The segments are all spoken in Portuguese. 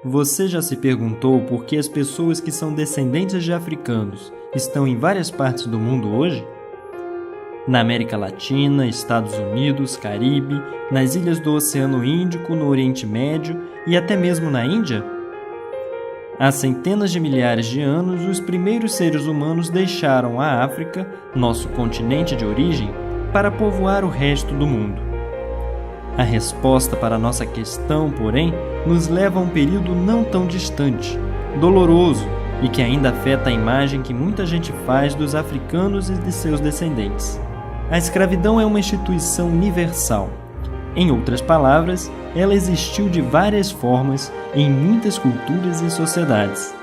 Você já se perguntou por que as pessoas que são descendentes de africanos estão em várias partes do mundo hoje? Na América Latina, Estados Unidos, Caribe, nas ilhas do Oceano Índico, no Oriente Médio e até mesmo na Índia? Há centenas de milhares de anos, os primeiros seres humanos deixaram a África, nosso continente de origem, para povoar o resto do mundo. A resposta para a nossa questão, porém, nos leva a um período não tão distante, doloroso e que ainda afeta a imagem que muita gente faz dos africanos e de seus descendentes. A escravidão é uma instituição universal. Em outras palavras, ela existiu de várias formas em muitas culturas e sociedades.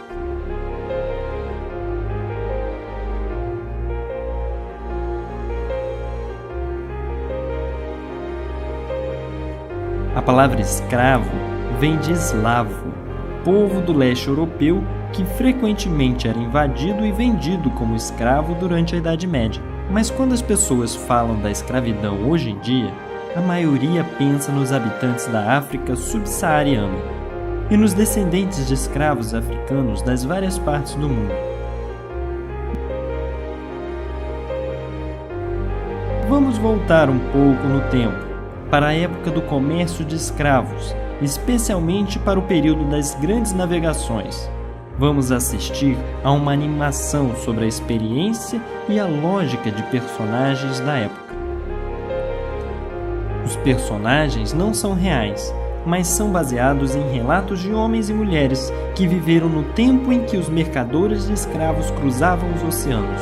A palavra escravo vem de eslavo, povo do leste europeu que frequentemente era invadido e vendido como escravo durante a Idade Média. Mas quando as pessoas falam da escravidão hoje em dia, a maioria pensa nos habitantes da África subsaariana e nos descendentes de escravos africanos das várias partes do mundo. Vamos voltar um pouco no tempo, para a época do comércio de escravos, especialmente para o período das grandes navegações. Vamos assistir a uma animação sobre a experiência e a lógica de personagens da época. Os personagens não são reais, mas são baseados em relatos de homens e mulheres que viveram no tempo em que os mercadores de escravos cruzavam os oceanos.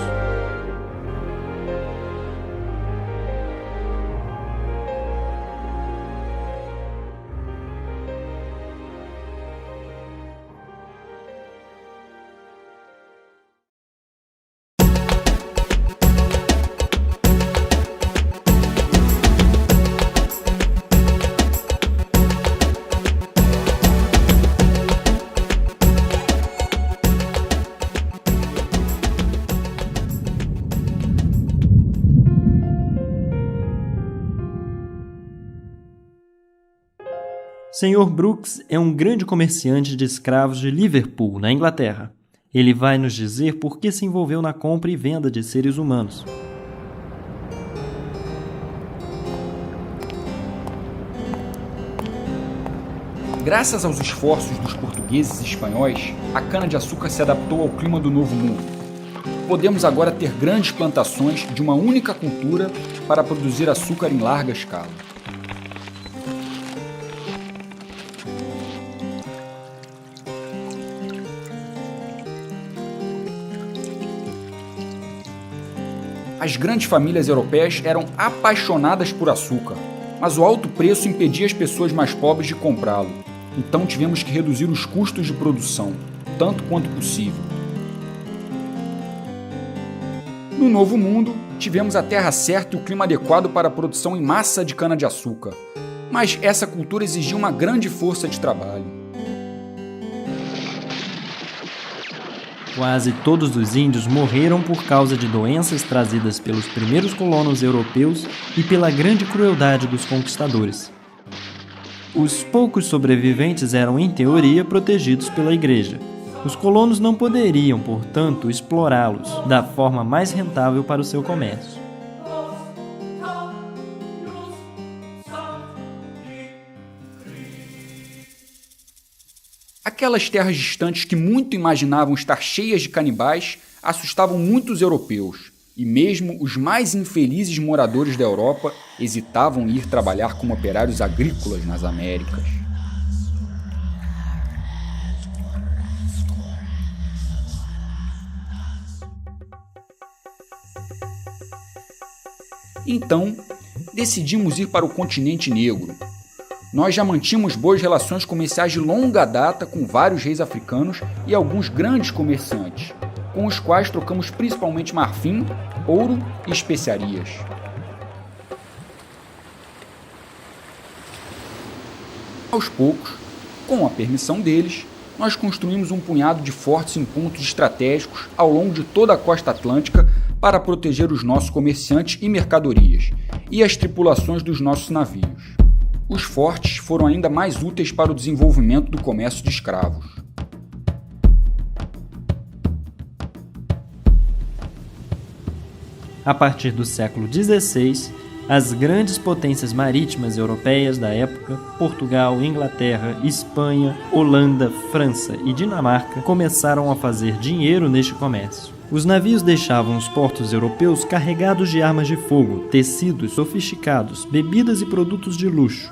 Sr. Brooks é um grande comerciante de escravos de Liverpool, na Inglaterra. Ele vai nos dizer por que se envolveu na compra e venda de seres humanos. Graças aos esforços dos portugueses e espanhóis, a cana-de-açúcar se adaptou ao clima do Novo Mundo. Podemos agora ter grandes plantações de uma única cultura para produzir açúcar em larga escala. As grandes famílias europeias eram apaixonadas por açúcar, mas o alto preço impedia as pessoas mais pobres de comprá-lo. Então tivemos que reduzir os custos de produção, tanto quanto possível. No Novo Mundo, tivemos a terra certa e o clima adequado para a produção em massa de cana-de-açúcar, mas essa cultura exigia uma grande força de trabalho. Quase todos os índios morreram por causa de doenças trazidas pelos primeiros colonos europeus e pela grande crueldade dos conquistadores. Os poucos sobreviventes eram, em teoria, protegidos pela igreja. Os colonos não poderiam, portanto, explorá-los da forma mais rentável para o seu comércio. Aquelas terras distantes que muito imaginavam estar cheias de canibais assustavam muitos europeus, e mesmo os mais infelizes moradores da Europa hesitavam em ir trabalhar como operários agrícolas nas Américas. Então, decidimos ir para o continente negro. Nós já mantínhamos boas relações comerciais de longa data com vários reis africanos e alguns grandes comerciantes, com os quais trocamos principalmente marfim, ouro e especiarias. Aos poucos, com a permissão deles, nós construímos um punhado de fortes em pontos estratégicos ao longo de toda a costa atlântica para proteger os nossos comerciantes e mercadorias, e as tripulações dos nossos navios. Os fortes foram ainda mais úteis para o desenvolvimento do comércio de escravos. A partir do século XVI, as grandes potências marítimas europeias da época, Portugal, Inglaterra, Espanha, Holanda, França e Dinamarca, começaram a fazer dinheiro neste comércio. Os navios deixavam os portos europeus carregados de armas de fogo, tecidos sofisticados, bebidas e produtos de luxo.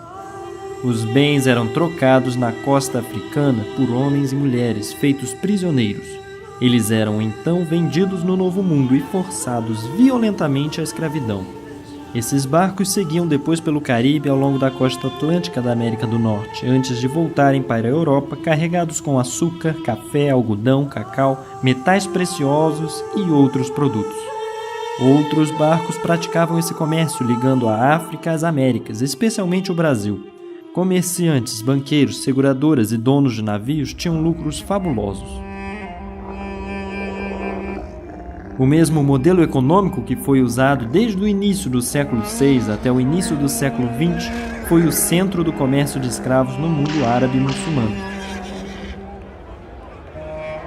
Os bens eram trocados na costa africana por homens e mulheres feitos prisioneiros. Eles eram então vendidos no Novo Mundo e forçados violentamente à escravidão. Esses barcos seguiam depois pelo Caribe ao longo da costa atlântica da América do Norte, antes de voltarem para a Europa carregados com açúcar, café, algodão, cacau, metais preciosos e outros produtos. Outros barcos praticavam esse comércio ligando a África às Américas, especialmente o Brasil. Comerciantes, banqueiros, seguradoras e donos de navios tinham lucros fabulosos. O mesmo modelo econômico que foi usado desde o início do século VI até o início do século XX foi o centro do comércio de escravos no mundo árabe e muçulmano.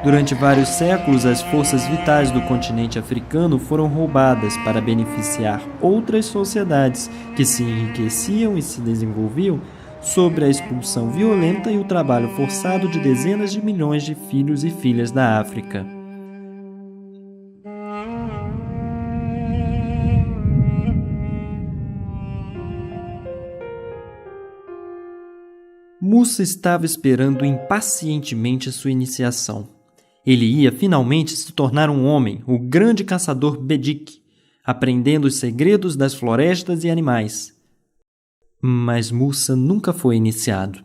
Durante vários séculos, as forças vitais do continente africano foram roubadas para beneficiar outras sociedades que se enriqueciam e se desenvolviam sobre a expulsão violenta e o trabalho forçado de dezenas de milhões de filhos e filhas da África. Mussa estava esperando impacientemente sua iniciação. Ele ia finalmente se tornar um homem, o grande caçador Bedik, aprendendo os segredos das florestas e animais. Mas Mussa nunca foi iniciado.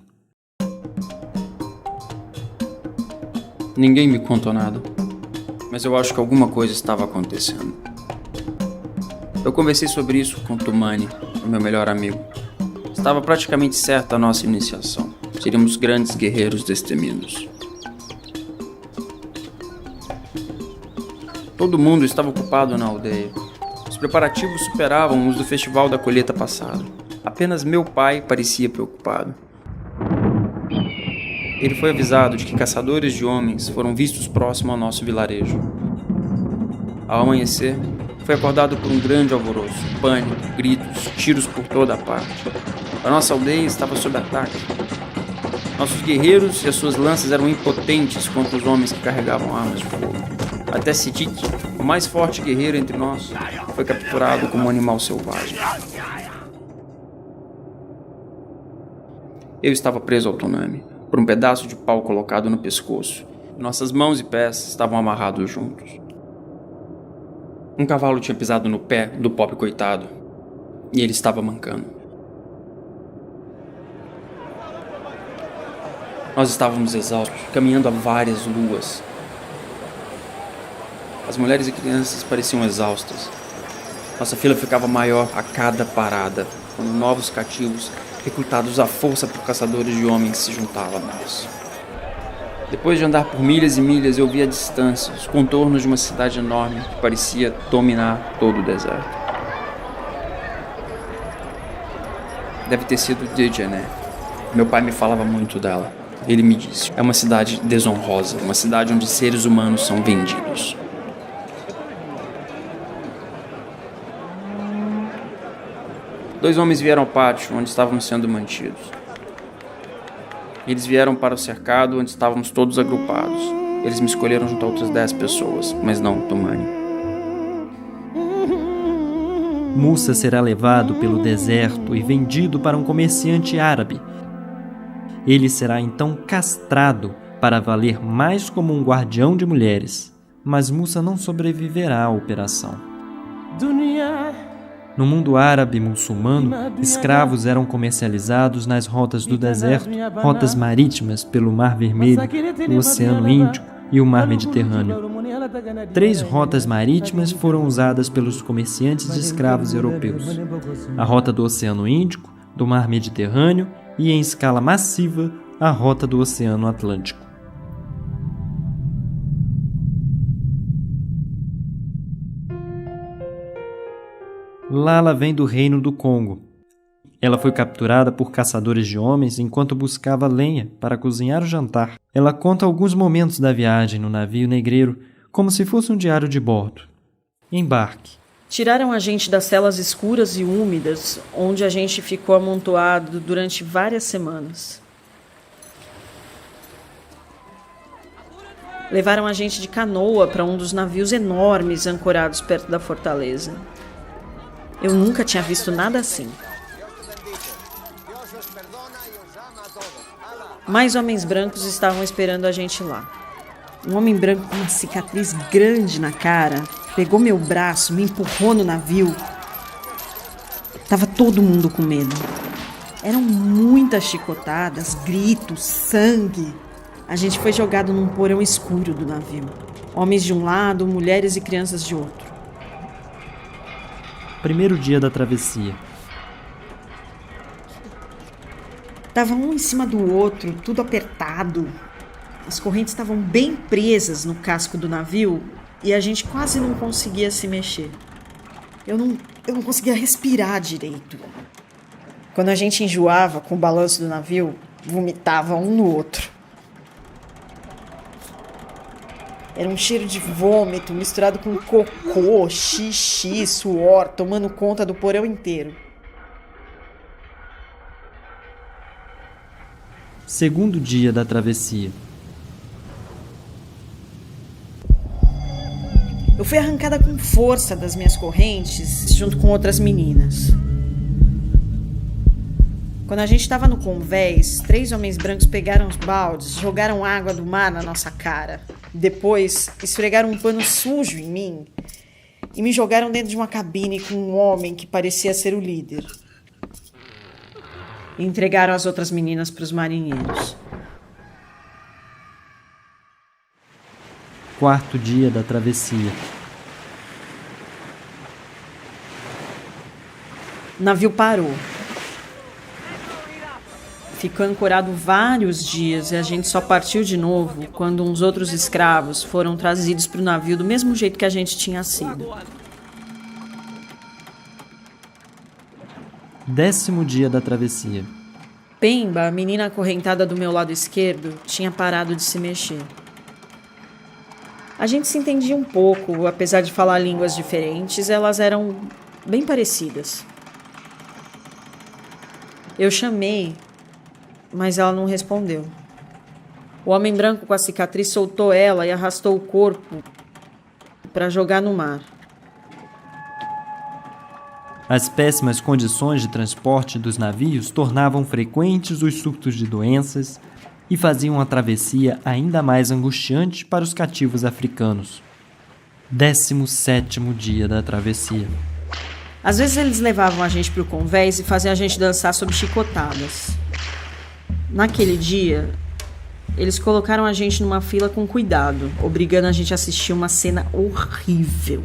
Ninguém me contou nada, mas eu acho que alguma coisa estava acontecendo. Eu conversei sobre isso com Tumani, o meu melhor amigo. Estava praticamente certa a nossa iniciação. Seríamos grandes guerreiros destemidos. Todo mundo estava ocupado na aldeia. Os preparativos superavam os do festival da colheita passada. Apenas meu pai parecia preocupado. Ele foi avisado de que caçadores de homens foram vistos próximo ao nosso vilarejo. Ao amanhecer, foi acordado por um grande alvoroço, pânico, gritos, tiros por toda a parte. A nossa aldeia estava sob ataque. Nossos guerreiros e as suas lanças eram impotentes contra os homens que carregavam armas de fogo. Até Sitit, o mais forte guerreiro entre nós, foi capturado como um animal selvagem. Eu estava preso ao Tonami, por um pedaço de pau colocado no pescoço. Nossas mãos e pés estavam amarrados juntos. Um cavalo tinha pisado no pé do pobre coitado, e ele estava mancando. Nós estávamos exaustos, caminhando há várias luas. As mulheres e crianças pareciam exaustas. Nossa fila ficava maior a cada parada, quando novos cativos, recrutados à força por caçadores de homens, se juntavam a nós. Depois de andar por milhas e milhas, eu vi à distância os contornos de uma cidade enorme que parecia dominar todo o deserto. Deve ter sido Djedje. Meu pai me falava muito dela. Ele me disse, é uma cidade desonrosa, uma cidade onde seres humanos são vendidos. Dois homens vieram ao pátio onde estávamos sendo mantidos. Eles vieram para o cercado onde estávamos todos agrupados. Eles me escolheram junto a outras 10 pessoas, mas não Tumani. Mussa será levado pelo deserto e vendido para um comerciante árabe. Ele será então castrado para valer mais como um guardião de mulheres. Mas Mussa não sobreviverá à operação. No mundo árabe e muçulmano, escravos eram comercializados nas rotas do deserto, rotas marítimas pelo Mar Vermelho, o Oceano Índico e o Mar Mediterrâneo. 3 rotas marítimas foram usadas pelos comerciantes de escravos europeus: a rota do Oceano Índico, do Mar Mediterrâneo e, em escala massiva, a rota do Oceano Atlântico. Lala vem do Reino do Congo. Ela foi capturada por caçadores de homens enquanto buscava lenha para cozinhar o jantar. Ela conta alguns momentos da viagem no navio negreiro como se fosse um diário de bordo. Embarque. Tiraram a gente das celas escuras e úmidas, onde a gente ficou amontoado durante várias semanas. Levaram a gente de canoa para um dos navios enormes ancorados perto da fortaleza. Eu nunca tinha visto nada assim. Mais homens brancos estavam esperando a gente lá. Um homem branco com uma cicatriz grande na cara pegou meu braço, me empurrou no navio. Tava todo mundo com medo. Eram muitas chicotadas, gritos, sangue. A gente foi jogado num porão escuro do navio. Homens de um lado, mulheres e crianças de outro. Primeiro dia da travessia. Tava um em cima do outro, tudo apertado. As correntes estavam bem presas no casco do navio e a gente quase não conseguia se mexer. Eu não conseguia respirar direito. Quando a gente enjoava com o balanço do navio, vomitava um no outro. Era um cheiro de vômito misturado com cocô, xixi, suor, tomando conta do porão inteiro. Segundo dia da travessia. Eu fui arrancada com força das minhas correntes, junto com outras meninas. Quando a gente estava no convés, 3 homens brancos pegaram os baldes, jogaram água do mar na nossa cara. Depois, esfregaram um pano sujo em mim e me jogaram dentro de uma cabine com um homem que parecia ser o líder. E entregaram as outras meninas para os marinheiros. Quarto dia da travessia. O navio parou. Ficou ancorado vários dias e a gente só partiu de novo quando uns outros escravos foram trazidos para o navio do mesmo jeito que a gente tinha sido. 10º dia da travessia. Pemba, a menina acorrentada do meu lado esquerdo, tinha parado de se mexer. A gente se entendia um pouco, apesar de falar línguas diferentes, elas eram bem parecidas. Eu chamei, mas ela não respondeu. O homem branco com a cicatriz soltou ela e arrastou o corpo para jogar no mar. As péssimas condições de transporte dos navios tornavam frequentes os surtos de doenças e faziam a travessia ainda mais angustiante para os cativos africanos. 17º dia da travessia. Às vezes eles levavam a gente para o convés e faziam a gente dançar sob chicotadas. Naquele dia, eles colocaram a gente numa fila com cuidado, obrigando a gente a assistir uma cena horrível.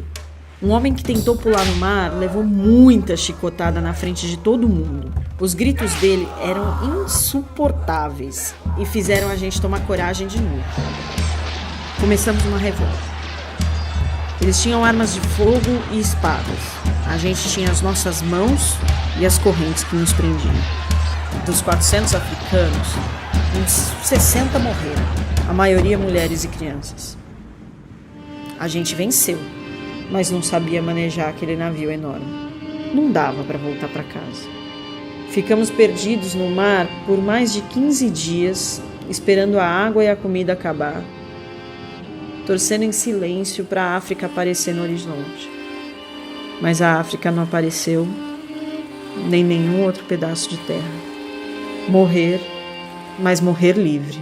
Um homem que tentou pular no mar levou muita chicotada na frente de todo mundo. Os gritos dele eram insuportáveis e fizeram a gente tomar coragem de novo. Começamos uma revolta. Eles tinham armas de fogo e espadas. A gente tinha as nossas mãos e as correntes que nos prendiam. Dos 400 africanos, uns 60 morreram, a maioria mulheres e crianças. A gente venceu, mas não sabia manejar aquele navio enorme. Não dava para voltar para casa. Ficamos perdidos no mar por mais de 15 dias, esperando a água e a comida acabar, torcendo em silêncio para a África aparecer no horizonte. Mas a África não apareceu, nem nenhum outro pedaço de terra. Morrer, mas morrer livre.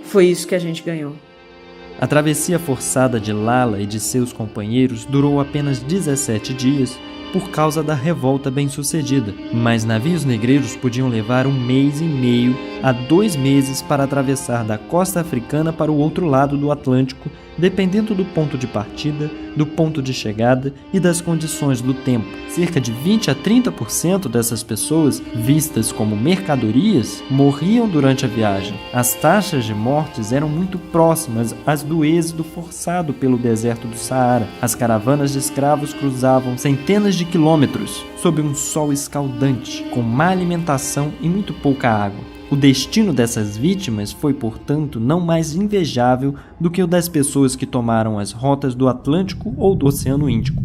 Foi isso que a gente ganhou. A travessia forçada de Lala e de seus companheiros durou apenas 17 dias por causa da revolta bem-sucedida, mas navios negreiros podiam levar 1 mês e meio a 2 meses para atravessar da costa africana para o outro lado do Atlântico, dependendo do ponto de partida do ponto de chegada e das condições do tempo. Cerca de 20 a 30% dessas pessoas, vistas como mercadorias, morriam durante a viagem. As taxas de mortes eram muito próximas às do êxodo forçado pelo deserto do Saara. As caravanas de escravos cruzavam centenas de quilômetros sob um sol escaldante, com má alimentação e muito pouca água. O destino dessas vítimas foi, portanto, não mais invejável do que o das pessoas que tomaram as rotas do Atlântico ou do Oceano Índico.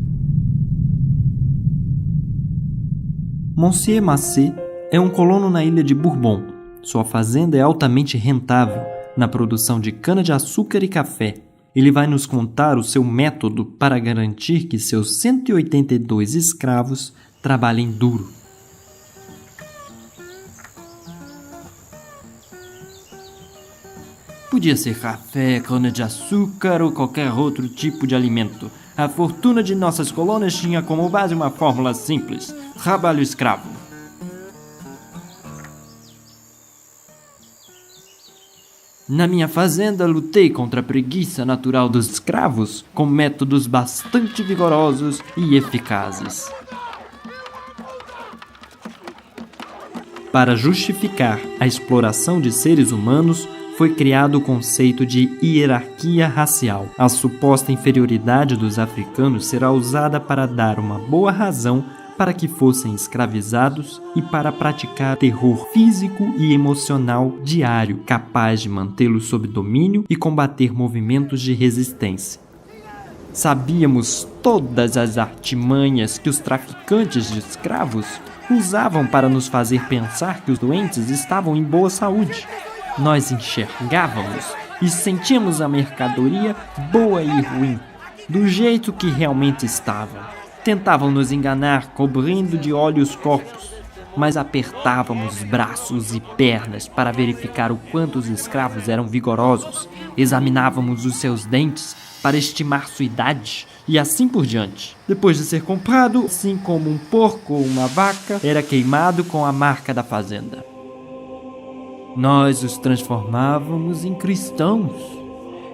Monsieur Massé é um colono na ilha de Bourbon. Sua fazenda é altamente rentável na produção de cana-de-açúcar e café. Ele vai nos contar o seu método para garantir que seus 182 escravos trabalhem duro. Podia ser café, cana-de-açúcar ou qualquer outro tipo de alimento. A fortuna de nossas colônias tinha como base uma fórmula simples: trabalho escravo. Na minha fazenda, lutei contra a preguiça natural dos escravos com métodos bastante vigorosos e eficazes. Para justificar a exploração de seres humanos, foi criado o conceito de hierarquia racial. A suposta inferioridade dos africanos será usada para dar uma boa razão para que fossem escravizados e para praticar terror físico e emocional diário, capaz de mantê-los sob domínio e combater movimentos de resistência. Sabíamos todas as artimanhas que os traficantes de escravos usavam para nos fazer pensar que os doentes estavam em boa saúde. Nós enxergávamos e sentíamos a mercadoria boa e ruim, do jeito que realmente estava. Tentavam nos enganar cobrindo de óleo os corpos, mas apertávamos braços e pernas para verificar o quanto os escravos eram vigorosos. Examinávamos os seus dentes para estimar sua idade e assim por diante. Depois de ser comprado, assim como um porco ou uma vaca, era queimado com a marca da fazenda. Nós os transformávamos em cristãos.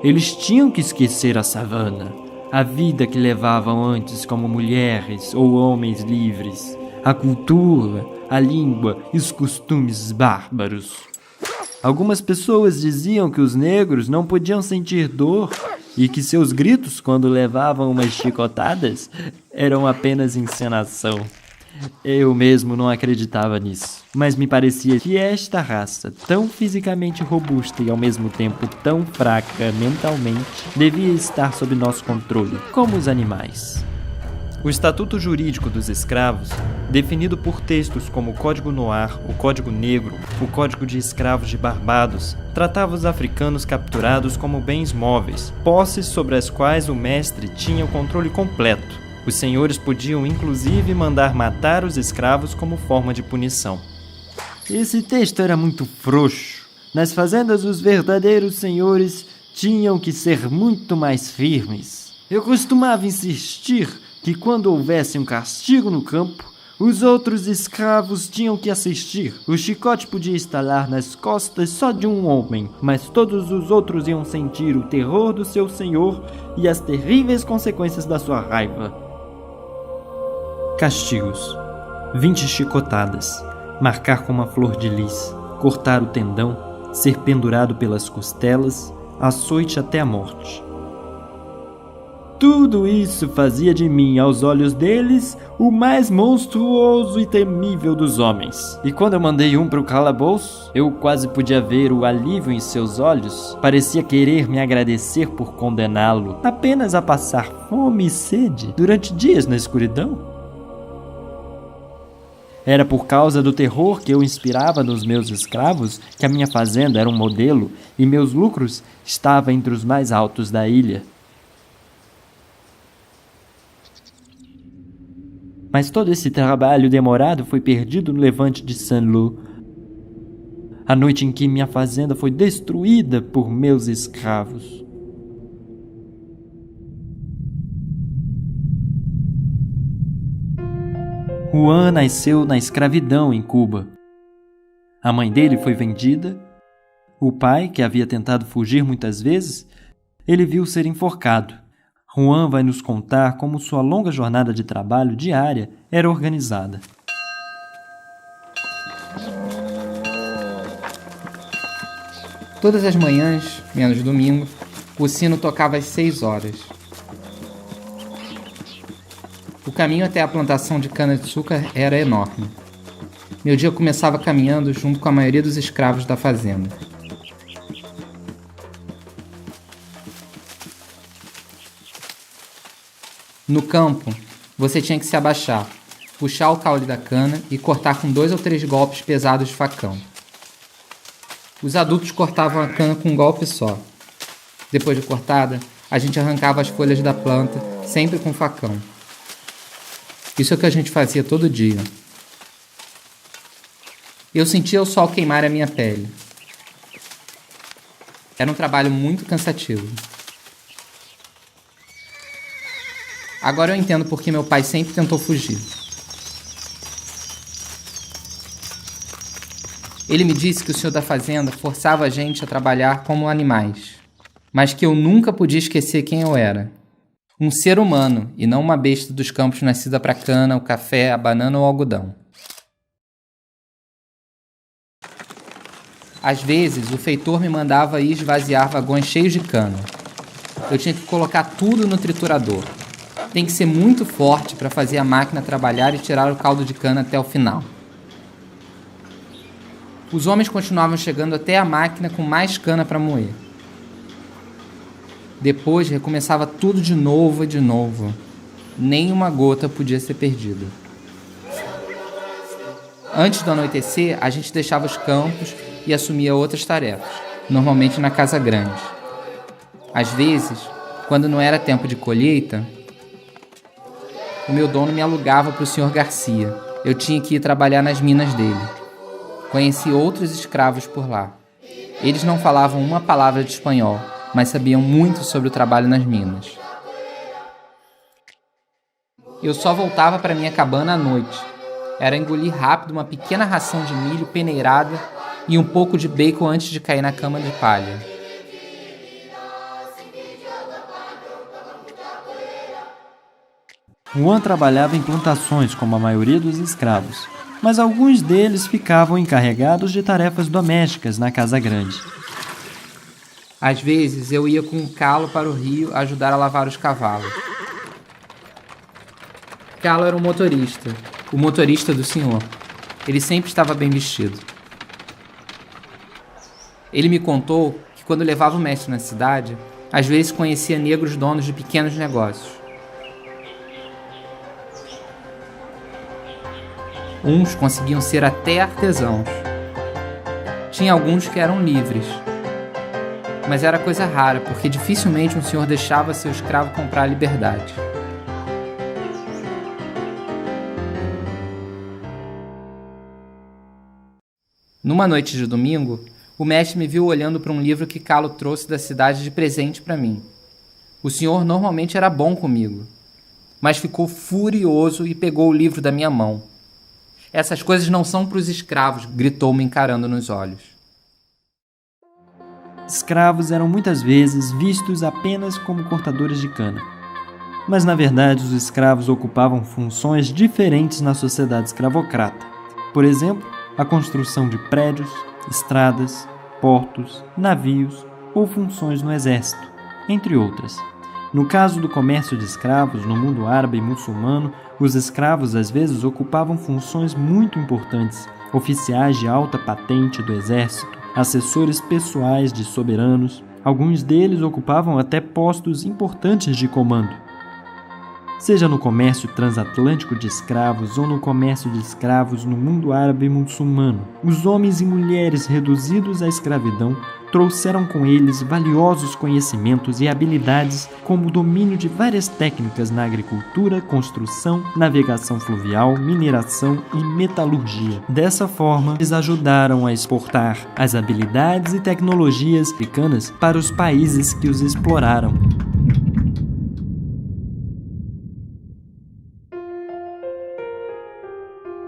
Eles tinham que esquecer a savana, a vida que levavam antes como mulheres ou homens livres, a cultura, a língua e os costumes bárbaros. Algumas pessoas diziam que os negros não podiam sentir dor e que seus gritos quando levavam umas chicotadas eram apenas encenação. Eu mesmo não acreditava nisso, mas me parecia que esta raça, tão fisicamente robusta e ao mesmo tempo tão fraca mentalmente, devia estar sob nosso controle, como os animais. O Estatuto Jurídico dos Escravos, definido por textos como o Código Noir, o Código Negro, o Código de Escravos de Barbados, tratava os africanos capturados como bens móveis, posses sobre as quais o mestre tinha o controle completo. Os senhores podiam, inclusive, mandar matar os escravos como forma de punição. Esse texto era muito frouxo. Nas fazendas, os verdadeiros senhores tinham que ser muito mais firmes. Eu costumava insistir que, quando houvesse um castigo no campo, os outros escravos tinham que assistir. O chicote podia estalar nas costas só de um homem, mas todos os outros iam sentir o terror do seu senhor e as terríveis consequências da sua raiva. Castigos: 20 chicotadas, marcar com uma flor de lis, cortar o tendão, ser pendurado pelas costelas, açoite até a morte. Tudo isso fazia de mim, aos olhos deles, o mais monstruoso e temível dos homens. E quando eu mandei um para o calabouço, eu quase podia ver o alívio em seus olhos. Parecia querer me agradecer por condená-lo apenas a passar fome e sede durante dias na escuridão. Era por causa do terror que eu inspirava nos meus escravos que a minha fazenda era um modelo e meus lucros estavam entre os mais altos da ilha. Mas todo esse trabalho demorado foi perdido no levante de Saint-Lô, a noite em que minha fazenda foi destruída por meus escravos. Juan nasceu na escravidão em Cuba. A mãe dele foi vendida. O pai, que havia tentado fugir muitas vezes, ele viu ser enforcado. Juan vai nos contar como sua longa jornada de trabalho diária era organizada. Todas as manhãs, menos domingo, o sino tocava às 6 horas. O caminho até a plantação de cana-de-açúcar era enorme. Meu dia começava caminhando junto com a maioria dos escravos da fazenda. No campo, você tinha que se abaixar, puxar o caule da cana e cortar com 2 ou 3 golpes pesados de facão. Os adultos cortavam a cana com um golpe só. Depois de cortada, a gente arrancava as folhas da planta, sempre com facão. Isso é o que a gente fazia todo dia. Eu sentia o sol queimar a minha pele. Era um trabalho muito cansativo. Agora eu entendo por que meu pai sempre tentou fugir. Ele me disse que o senhor da fazenda forçava a gente a trabalhar como animais, mas que eu nunca podia esquecer quem eu era. Um ser humano e não uma besta dos campos nascida para a cana, o café, a banana ou o algodão. Às vezes, o feitor me mandava ir esvaziar vagões cheios de cana. Eu tinha que colocar tudo no triturador. Tem que ser muito forte para fazer a máquina trabalhar e tirar o caldo de cana até o final. Os homens continuavam chegando até a máquina com mais cana para moer. Depois recomeçava tudo de novo e de novo. Nem uma gota podia ser perdida. Antes do anoitecer, a gente deixava os campos e assumia outras tarefas, normalmente na casa grande. Às vezes, quando não era tempo de colheita, o meu dono me alugava para o Sr. Garcia. Eu tinha que ir trabalhar nas minas dele. Conheci outros escravos por lá. Eles não falavam uma palavra de espanhol, mas sabiam muito sobre o trabalho nas minas. Eu só voltava para minha cabana à noite. Era engolir rápido uma pequena ração de milho peneirada e um pouco de bacon antes de cair na cama de palha. Juan trabalhava em plantações como a maioria dos escravos, mas alguns deles ficavam encarregados de tarefas domésticas na casa grande. Às vezes eu ia com um calo para o rio ajudar a lavar os cavalos. Calo era o motorista do senhor. Ele sempre estava bem vestido. Ele me contou que quando levava o mestre na cidade, às vezes conhecia negros donos de pequenos negócios. Uns conseguiam ser até artesãos. Tinha alguns que eram livres. Mas era coisa rara, porque dificilmente um senhor deixava seu escravo comprar a liberdade. Numa noite de domingo, o mestre me viu olhando para um livro que Calo trouxe da cidade de presente para mim. O senhor normalmente era bom comigo, mas ficou furioso e pegou o livro da minha mão. Essas coisas não são para os escravos, gritou-me encarando nos olhos. Escravos eram muitas vezes vistos apenas como cortadores de cana. Mas, na verdade, os escravos ocupavam funções diferentes na sociedade escravocrata. Por exemplo, a construção de prédios, estradas, portos, navios ou funções no exército, entre outras. No caso do comércio de escravos no mundo árabe e muçulmano, os escravos às vezes ocupavam funções muito importantes, oficiais de alta patente do exército, assessores pessoais de soberanos. Alguns deles ocupavam até postos importantes de comando. Seja no comércio transatlântico de escravos ou no comércio de escravos no mundo árabe e muçulmano, os homens e mulheres reduzidos à escravidão trouxeram com eles valiosos conhecimentos e habilidades, como o domínio de várias técnicas na agricultura, construção, navegação fluvial, mineração e metalurgia. Dessa forma, eles ajudaram a exportar as habilidades e tecnologias africanas para os países que os exploraram.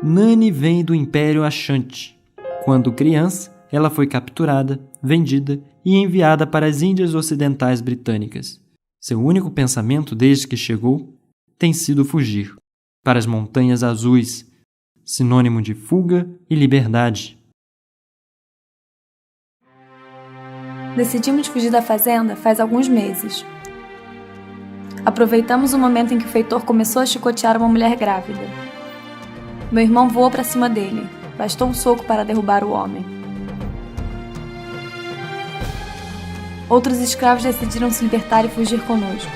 Nani vem do Império Achante. Quando criança, ela foi capturada, vendida e enviada para as Índias Ocidentais Britânicas. Seu único pensamento desde que chegou tem sido fugir para as montanhas azuis, sinônimo de fuga e liberdade. Decidimos fugir da fazenda faz alguns meses. Aproveitamos o momento em que o feitor começou a chicotear uma mulher grávida. Meu irmão voou para cima dele. Bastou um soco para derrubar o homem. Outros escravos decidiram se libertar e fugir conosco.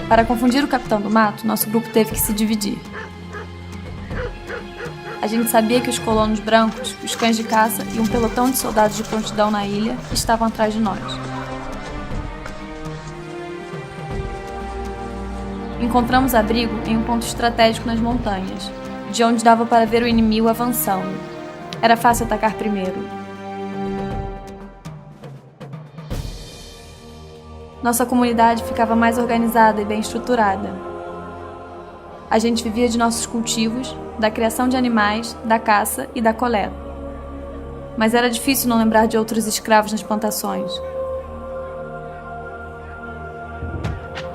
Para confundir o capitão do mato, nosso grupo teve que se dividir. A gente sabia que os colonos brancos, os cães de caça e um pelotão de soldados de prontidão na ilha estavam atrás de nós. Encontramos abrigo em um ponto estratégico nas montanhas, de onde dava para ver o inimigo avançando. Era fácil atacar primeiro. Nossa comunidade ficava mais organizada e bem estruturada. A gente vivia de nossos cultivos, da criação de animais, da caça e da coleta. Mas era difícil não lembrar de outros escravos nas plantações.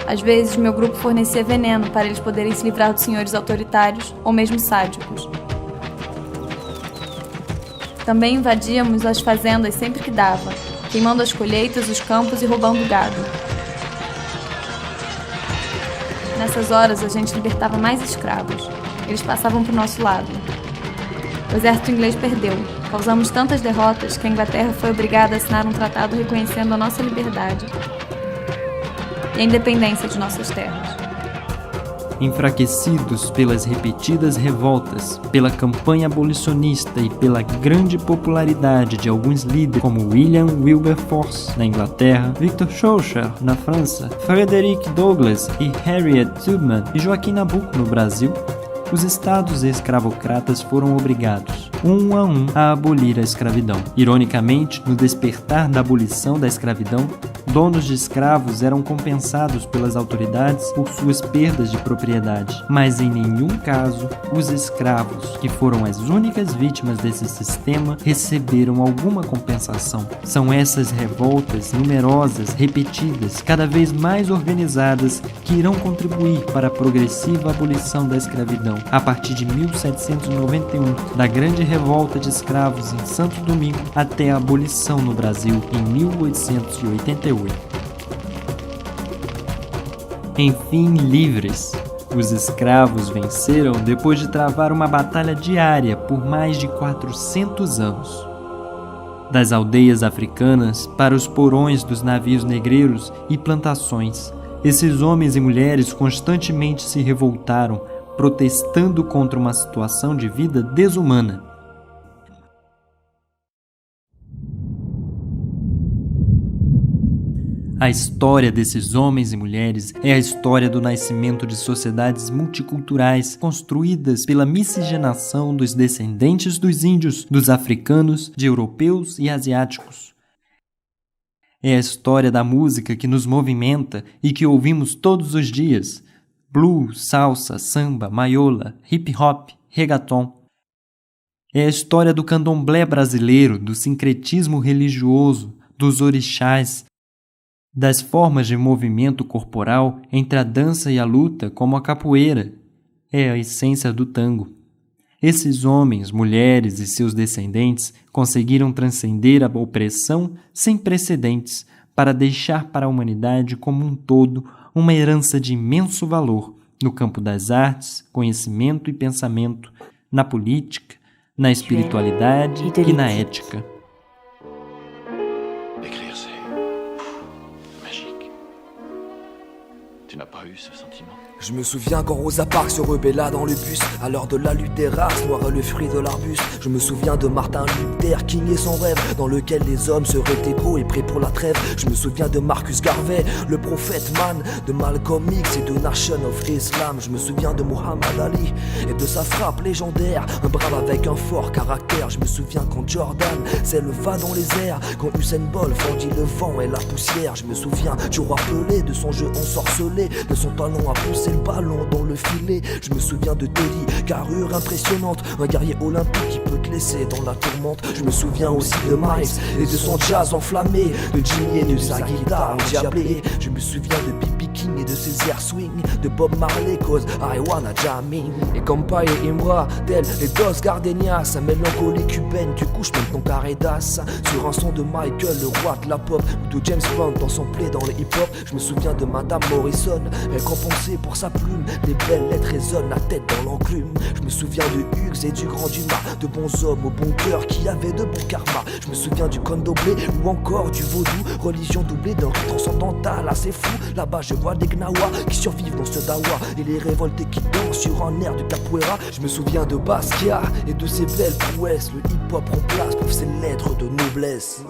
Às vezes, meu grupo fornecia veneno para eles poderem se livrar dos senhores autoritários ou mesmo sádicos. Também invadíamos as fazendas sempre que dava, queimando as colheitas, os campos e roubando o gado. Nessas horas, a gente libertava mais escravos. Eles passavam para o nosso lado. O exército inglês perdeu. Causamos tantas derrotas que a Inglaterra foi obrigada a assinar um tratado reconhecendo a nossa liberdade e a independência de nossas terras. Enfraquecidos pelas repetidas revoltas, pela campanha abolicionista e pela grande popularidade de alguns líderes como William Wilberforce na Inglaterra, Victor Schœlcher na França, Frederick Douglass e Harriet Tubman e Joaquim Nabuco no Brasil, os estados escravocratas foram obrigados, um a abolir a escravidão. Ironicamente, no despertar da abolição da escravidão, donos de escravos eram compensados pelas autoridades por suas perdas de propriedade, mas em nenhum caso os escravos, que foram as únicas vítimas desse sistema, receberam alguma compensação. São essas revoltas numerosas, repetidas, cada vez mais organizadas, que irão contribuir para a progressiva abolição da escravidão. A partir de 1791, da grande revolta de escravos em Santo Domingo até a abolição no Brasil em 1888. Enfim, livres, os escravos venceram depois de travar uma batalha diária por mais de 400 anos. Das aldeias africanas para os porões dos navios negreiros e plantações, esses homens e mulheres constantemente se revoltaram, protestando contra uma situação de vida desumana. A história desses homens e mulheres é a história do nascimento de sociedades multiculturais construídas pela miscigenação dos descendentes dos índios, dos africanos, de europeus e asiáticos. É a história da música que nos movimenta e que ouvimos todos os dias: blues, salsa, samba, maiola, hip hop, reggaeton. É a história do candomblé brasileiro, do sincretismo religioso, dos orixás, das formas de movimento corporal entre a dança e a luta, como a capoeira. É a essência do tango. Esses homens, mulheres e seus descendentes conseguiram transcender a opressão sem precedentes para deixar para a humanidade como um todo uma herança de imenso valor no campo das artes, conhecimento e pensamento, na política, na espiritualidade e na ética. Écrire, c'est magique. Tu n'as pas eu ce sentiment? Je me souviens quand Rosa Parks se rebella dans le bus à l'heure de la lutte des races, noir est le fruit de l'arbuste. Je me souviens de Martin Luther King et son rêve, dans lequel les hommes seraient égaux et prêts pour la trêve. Je me souviens de Marcus Garvey, le prophète man, de Malcolm X et de Nation of Islam. Je me souviens de Muhammad Ali et de sa frappe légendaire, un brave avec un fort caractère. Je me souviens quand Jordan s'éleva dans les airs, quand Usain Bolt fendit le vent et la poussière. Je me souviens du roi Pelé, de son jeu ensorcelé, de son talon à pousser le ballon dans le filet. Je me souviens de Telly, carrure impressionnante, un guerrier olympique qui peut te laisser dans la tourmente. Je me souviens aussi de Miles et de son jazz enflammé, de Jimmy et de sa guitare endiablée. Je me souviens de B.B. King et de ses airs swing, de Bob Marley cause I wanna jamming. Et Kampai et Imbra, tels les Dos Gardenias, sa mélancolie cubaine, tu couches même ton carré d'as. Sur un son de Michael, le roi de la pop, ou de James Brown dans son play dans le hip-hop. Je me souviens de Madame Morrison, récompensée pour sa plume, les belles lettres résonnent, la tête dans l'enclume. Je me souviens de Hughes et du Grand Dumas, de bons hommes au bon cœur qui avaient de bons karma. Je me souviens du candomblé ou encore du vaudou, religion doublée d'un rite transcendantal assez fou. Là-bas je vois des gnawas qui survivent dans ce dawa et les révoltés qui dansent sur un air de capoeira. Je me souviens de Basquiat et de ses belles prouesses, le hip-hop remplace pour ses lettres de noblesse.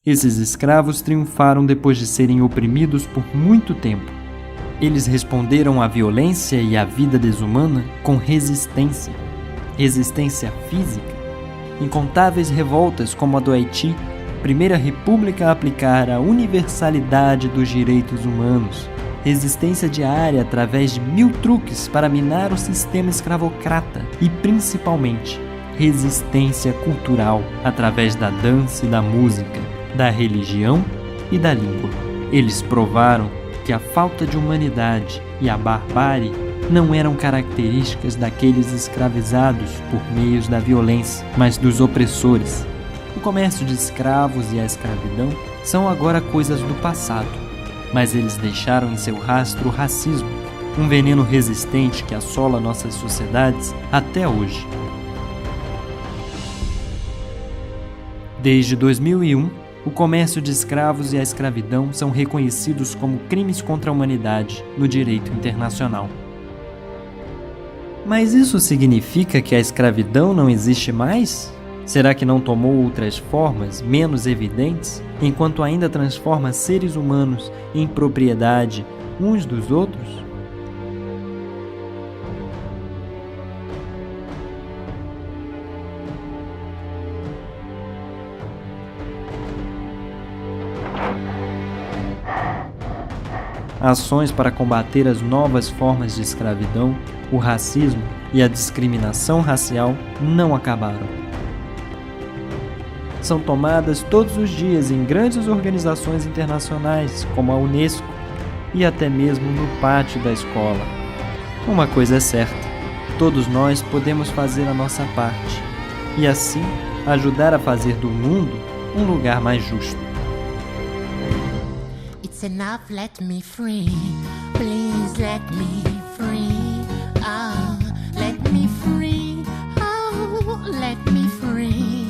Esses escravos triunfaram depois de serem oprimidos por muito tempo. Eles responderam à violência e à vida desumana com resistência. Resistência física. Incontáveis revoltas como a do Haiti, primeira república a aplicar a universalidade dos direitos humanos. Resistência diária através de 1000 truques para minar o sistema escravocrata e, principalmente, resistência cultural através da dança e da música, da religião e da língua. Eles provaram que a falta de humanidade e a barbárie não eram características daqueles escravizados por meios da violência, mas dos opressores. O comércio de escravos e a escravidão são agora coisas do passado, mas eles deixaram em seu rastro o racismo, um veneno resistente que assola nossas sociedades até hoje. Desde 2001, o comércio de escravos e a escravidão são reconhecidos como crimes contra a humanidade no direito internacional. Mas isso significa que a escravidão não existe mais? Será que não tomou outras formas, menos evidentes, enquanto ainda transforma seres humanos em propriedade uns dos outros? Ações para combater as novas formas de escravidão, o racismo e a discriminação racial não acabaram. São tomadas todos os dias em grandes organizações internacionais, como a Unesco, e até mesmo no pátio da escola. Uma coisa é certa, todos nós podemos fazer a nossa parte, e assim ajudar a fazer do mundo um lugar mais justo. It's enough, let me free. Please let me free. Oh, let me free. Oh, let me free.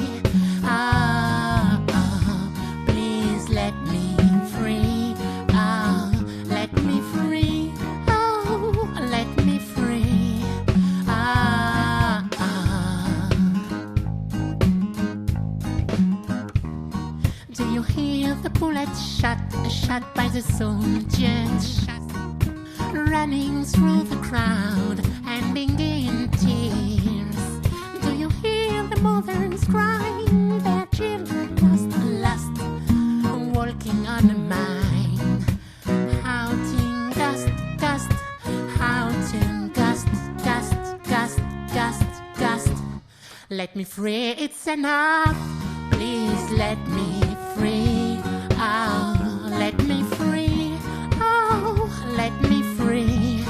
Oh, oh, please let me free. Oh, let me free. Oh, let me free. Oh, oh. Do you hear the bullet shot by the soldiers, running through the crowd and being in tears? Do you hear the mothers crying, their children lost, walking on a mine, howling gust, gust, howling gust, gust, gust, gust, gust. Let me free, it's enough. Please let me free. Oh, let me free. Oh, let me free.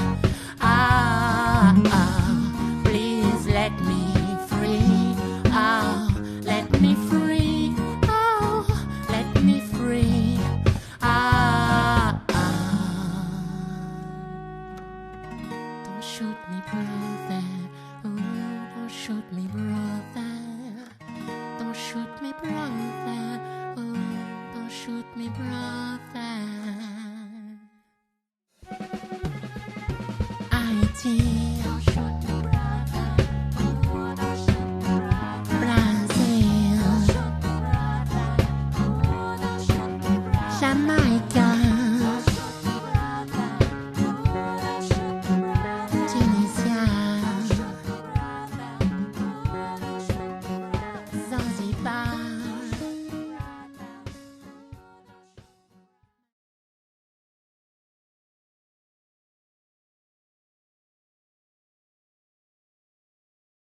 Ah, oh, please let me free. Oh, let me free. Oh, let me free. Ah, oh. Don't shoot me, brother. Oh, don't shoot me, brother. Don't shoot me, brother.